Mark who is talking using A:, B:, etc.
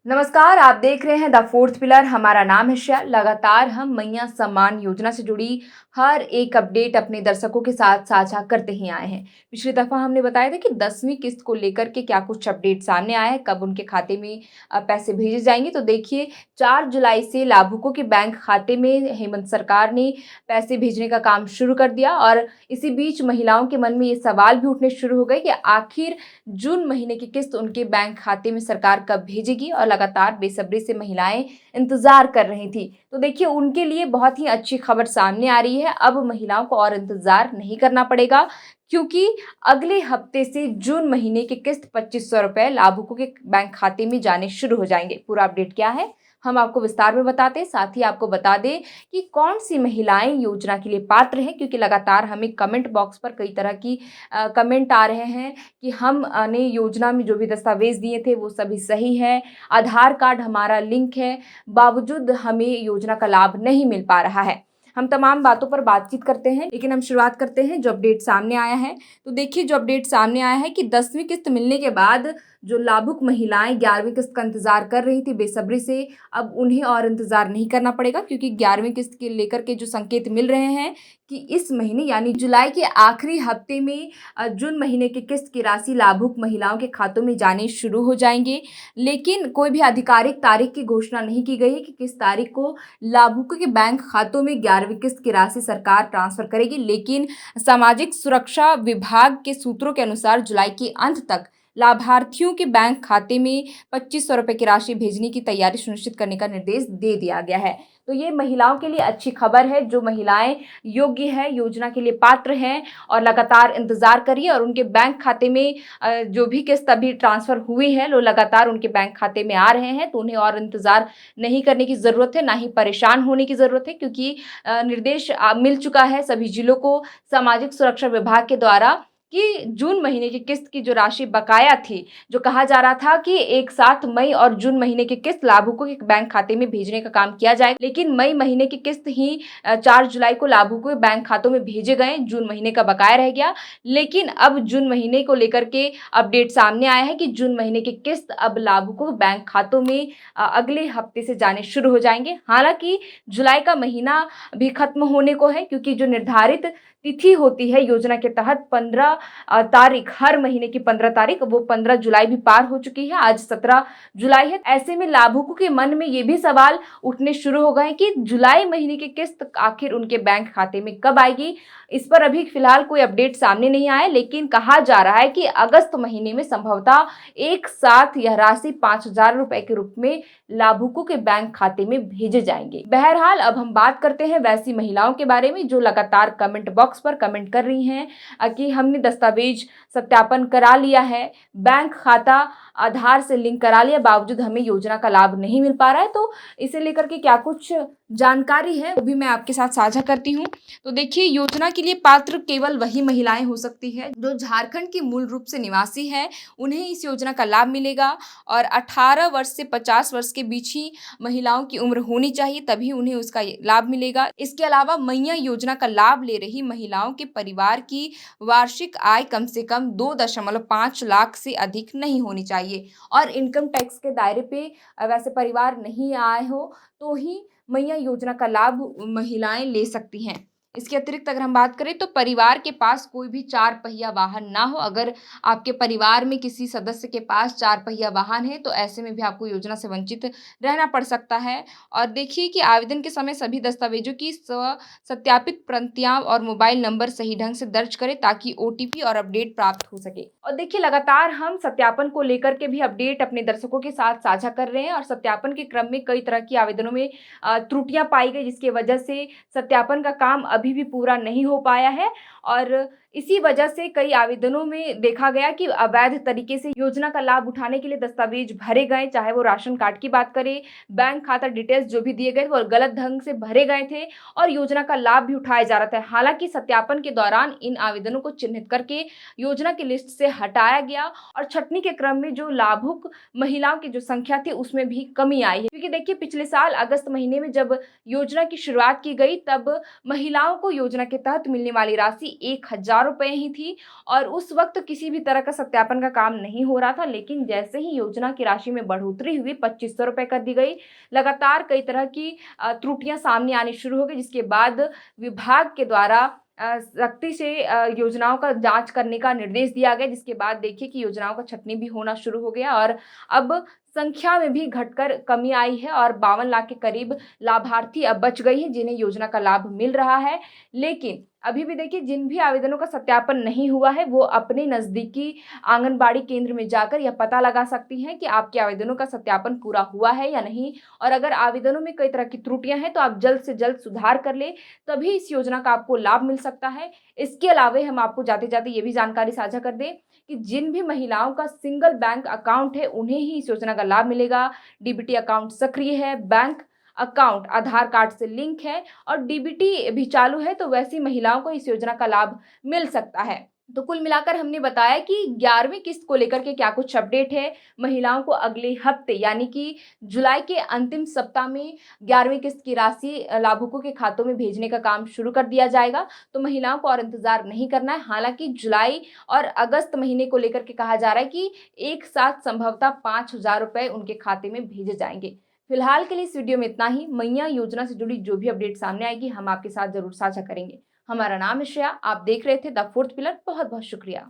A: नमस्कार, आप देख रहे हैं द फोर्थ पिलर। हमारा नाम है श्या। लगातार हम मैया सम्मान योजना से जुड़ी हर एक अपडेट अपने दर्शकों के साथ साझा करते ही आए हैं। पिछली दफा हमने बताया था कि 10वीं किस्त को लेकर के क्या कुछ अपडेट सामने आया है, कब उनके खाते में पैसे भेजे जाएंगे। तो देखिए, 4 जुलाई से लाभुकों के बैंक खाते में हेमंत सरकार ने पैसे भेजने का काम शुरू कर दिया और इसी बीच महिलाओं के मन में ये सवाल भी उठने शुरू हो गए कि आखिर जून महीने की किस्त उनके बैंक खाते में सरकार कब भेजेगी, और लगातार बेसब्री से महिलाएं इंतजार कर रही थी। तो देखिए, उनके लिए बहुत ही अच्छी खबर सामने आ रही है। अब महिलाओं को और इंतजार नहीं करना पड़ेगा, क्योंकि अगले हफ्ते से जून महीने की किस्त 2500 रुपए लाभुकों के बैंक खाते में जाने शुरू हो जाएंगे। पूरा अपडेट क्या है हम आपको विस्तार में बताते हैं। साथ ही आपको बता दें कि कौन सी महिलाएं योजना के लिए पात्र हैं, क्योंकि लगातार हमें कमेंट बॉक्स पर कई तरह की कमेंट आ रहे हैं कि हमने योजना में जो भी दस्तावेज दिए थे वो सभी सही है, आधार कार्ड हमारा लिंक है, बावजूद हमें योजना का लाभ नहीं मिल पा रहा है। हम तमाम बातों पर बातचीत करते हैं, लेकिन हम शुरुआत करते हैं जो अपडेट सामने आया है। तो देखिए, जो अपडेट सामने आया है कि 10वीं किस्त मिलने के बाद जो लाभुक महिलाएं 11वीं किस्त का इंतजार कर रही थी बेसब्री से, अब उन्हें और इंतजार नहीं करना पड़ेगा, क्योंकि 11वीं किस्त के लेकर के जो संकेत मिल रहे हैं कि इस महीने यानी जुलाई के आखिरी हफ्ते में जून महीने की किस्त की राशि लाभुक महिलाओं के खातों में जाने शुरू हो जाएंगे। लेकिन कोई भी आधिकारिक तारीख की घोषणा नहीं की गई है कि किस तारीख को लाभुकों के बैंक खातों में 11वीं किस्त की राशि सरकार ट्रांसफर करेगी। लेकिन सामाजिक सुरक्षा विभाग के सूत्रों के अनुसार जुलाई के अंत तक लाभार्थियों के बैंक खाते में 2500 रुपए की राशि भेजने की तैयारी सुनिश्चित करने का निर्देश दे दिया गया है। तो ये महिलाओं के लिए अच्छी खबर है। जो महिलाएं योग्य है, योजना के लिए पात्र हैं और लगातार इंतजार करिए, और उनके बैंक खाते में जो भी किस्त अभी ट्रांसफर हुई है वो लगातार उनके बैंक खाते में आ रहे हैं, तो उन्हें और इंतजार नहीं करने की जरूरत है, ना ही परेशान होने की जरूरत है, क्योंकि निर्देश मिल चुका है सभी जिलों को सामाजिक सुरक्षा विभाग के द्वारा कि जून महीने की किस्त की जो राशि बकाया थी, जो कहा जा रहा था कि एक साथ मई और जून महीने की किस्त लाभुकों के बैंक खाते में भेजने का काम किया जाए, लेकिन मई महीने की किस्त ही 4 जुलाई को लाभुकों के बैंक खातों में भेजे गए, जून महीने का बकाया रह गया। लेकिन अब जून महीने को लेकर के अपडेट सामने आया है कि जून महीने की किस्त अब लाभुकों के बैंक खातों में अगले हफ्ते से जाने शुरू हो जाएंगे। हालांकि जुलाई का महीना भी खत्म होने को है, क्योंकि जो निर्धारित तिथि होती है योजना के तहत 15 तारीख, हर महीने की 15 तारीख, वो 15 जुलाई भी पार हो चुकी है। आज 17 जुलाई है। ऐसे में लाभुकों के मन में ये भी सवाल उठने शुरू हो गए कि जुलाई महीने की किस्त आखिर उनके बैंक खाते में कब आएगी। इस पर अभी फिलहाल कोई अपडेट सामने नहीं आया, लेकिन कहा जा रहा है कि अगस्त महीने में संभवतः एक साथ यह राशि 5000 रुपए के रूप में लाभुकों के बैंक खाते में भेजे जाएंगे। बहरहाल, अब हम बात करते हैं वैसी महिलाओं के बारे में जो लगातार कमेंट बॉक्स पर कमेंट कर रही हैं कि हमने दस्तावेज सत्यापन करा लिया है, बैंक खाता आधार से लिंक करा लिया, बावजूद हमें योजना का लाभ नहीं मिल पा रहा है। तो इसे लेकर के क्या कुछ जानकारी है वो भी मैं आपके साथ साझा करती हूँ। तो देखिए, योजना के लिए पात्र केवल वही महिलाएं हो सकती है जो झारखंड की मूल रूप से निवासी है, उन्हें इस योजना का लाभ मिलेगा। और 18 वर्ष से 50 वर्ष के बीच ही महिलाओं की उम्र होनी चाहिए, तभी उन्हें उसका लाभ मिलेगा। इसके अलावा मैया योजना का लाभ ले रही महिलाओं के परिवार की वार्षिक आय कम से कम 2.5 लाख से अधिक नहीं होनी चाहिए, और इनकम टैक्स के दायरे पे वैसे परिवार नहीं आए हो तो ही मैया योजना का लाभ महिलाएं ले सकती हैं। इसके अतिरिक्त अगर हम बात करें तो परिवार के पास कोई भी 4 पहिया वाहन ना हो। अगर आपके परिवार में किसी सदस्य के पास 4 पहिया वाहन है तो ऐसे में भी आपको योजना से वंचित रहना पड़ सकता है। और देखिए कि आवेदन के समय सभी दस्तावेजों की सत्यापित प्रतियां और मोबाइल नंबर सही ढंग से दर्ज करें, ताकि ओटीपी और अपडेट प्राप्त हो सके। और देखिए, लगातार हम सत्यापन को लेकर के भी अपडेट अपने दर्शकों के साथ साझा कर रहे हैं, और सत्यापन के क्रम में कई तरह की आवेदनों में त्रुटियां पाई गई, जिसकी वजह से सत्यापन का काम अभी भी पूरा नहीं हो पाया है। और इसी वजह से कई आवेदनों में देखा गया कि अवैध तरीके से योजना का लाभ उठाने के लिए दस्तावेज भरे गए, चाहे वो राशन कार्ड की बात करें, बैंक खाता डिटेल्स जो भी दिए गए वो गलत ढंग से भरे गए थे, और योजना का लाभ भी उठाया जा रहा था। हालांकि सत्यापन के दौरान इन आवेदनों को चिन्हित करके योजना की लिस्ट से हटाया गया, और छंटनी के क्रम में जो लाभुक महिलाओं की जो संख्या थी उसमें भी कमी आई है। क्योंकि देखिए, पिछले साल अगस्त महीने में जब योजना की शुरुआत की गई तब महिलाओं महिलाओं को योजना के तहत मिलने वाली राशि 1000 रुपये ही थी और उस वक्त किसी भी तरह का सत्यापन का काम नहीं हो रहा था। लेकिन जैसे ही योजना की राशि में बढ़ोतरी हुई, 2500 रुपये कर दी गई। लगातार कई तरह की त्रुटियां सामने आनी शुरू हो गई, जिसके बाद विभाग के द्वारा सख्ती से योजनाओं का जांच करने का निर्देश दिया गया, जिसके बाद देखिए कि योजनाओं का छंटनी भी होना शुरू हो गया और अब संख्या में भी घटकर कमी आई है और 52 लाख के करीब लाभार्थी अब बच गई हैं जिन्हें योजना का लाभ मिल रहा है। लेकिन अभी भी देखिए, जिन भी आवेदनों का सत्यापन नहीं हुआ है वो अपने नज़दीकी आंगनबाड़ी केंद्र में जाकर यह पता लगा सकती हैं कि आपके आवेदनों का सत्यापन पूरा हुआ है या नहीं, और अगर आवेदनों में कई तरह की त्रुटियां हैं तो आप जल्द से जल्द सुधार कर ले, तभी इस योजना का आपको लाभ मिल सकता है। इसके अलावा हम आपको जाते जाते ये भी जानकारी साझा कर दें कि जिन भी महिलाओं का सिंगल बैंक अकाउंट है उन्हें ही इस योजना का लाभ मिलेगा। डीबीटी अकाउंट सक्रिय है, बैंक अकाउंट आधार कार्ड से लिंक है और डीबीटी भी चालू है, तो वैसी महिलाओं को इस योजना का लाभ मिल सकता है। तो कुल मिलाकर हमने बताया कि 11वीं किस्त को लेकर के क्या कुछ अपडेट है। महिलाओं को अगले हफ्ते यानी कि जुलाई के अंतिम सप्ताह में 11वीं किस्त की राशि लाभुकों के खातों में भेजने का काम शुरू कर दिया जाएगा। तो महिलाओं को और इंतजार नहीं करना है। हालांकि जुलाई और अगस्त महीने को लेकर के कहा जा रहा है कि एक साथ संभवतः 5000 रुपये उनके खाते में भेजे जाएंगे। फिलहाल के लिए इस वीडियो में इतना ही। मैया योजना से जुड़ी जो भी अपडेट सामने आएगी हम आपके साथ जरूर साझा करेंगे। हमारा नाम है श्रेया, आप देख रहे थे द फोर्थ पिलर। बहुत बहुत शुक्रिया।